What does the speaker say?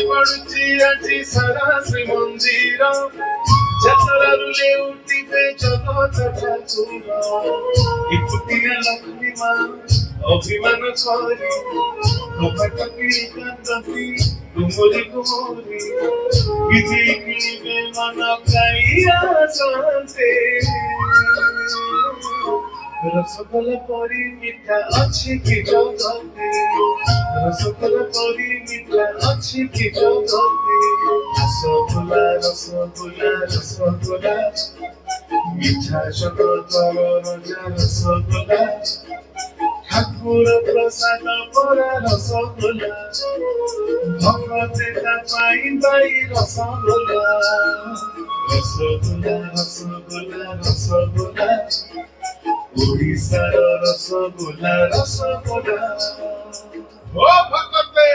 ପଡୁଛି ଆଜି ସାରା ଶ୍ରୀମନ୍ଦିର ଯାତ୍ରାରୁ ଲେଉଟିବେ ଜଗତଠାକୁର ଏକୁଟିଆ ଲକ୍ଷ୍ମୀ ମା ଅଭିମାନ କରି କବାଟ କିଣି କାନ୍ଦନ୍ତି ତୁମରି କୁମରି କିଛି କିଣିବେ ମନ କାଇ ଆସନ୍ତେ ରସଗୋଲା ପରି ମିଠା ଅଛି କି ଜଗତେ ରସଗୋଲା ପରି ମିଠା ଅଛି କି ଜଗତେ ରସଗୋଲା ରସଗୋଲା ରସଗୋଲା ମିଠା ଜଗତର ରଜା ରସଗୋଲା ঠাকুর প্রসাদ পরা রসগোলা ভগতে তা পাই পাই রসগোলা রসগোলা রসগোলা রসগোলা ওড়িশার রসগোলা রসগোলা ও ভগতে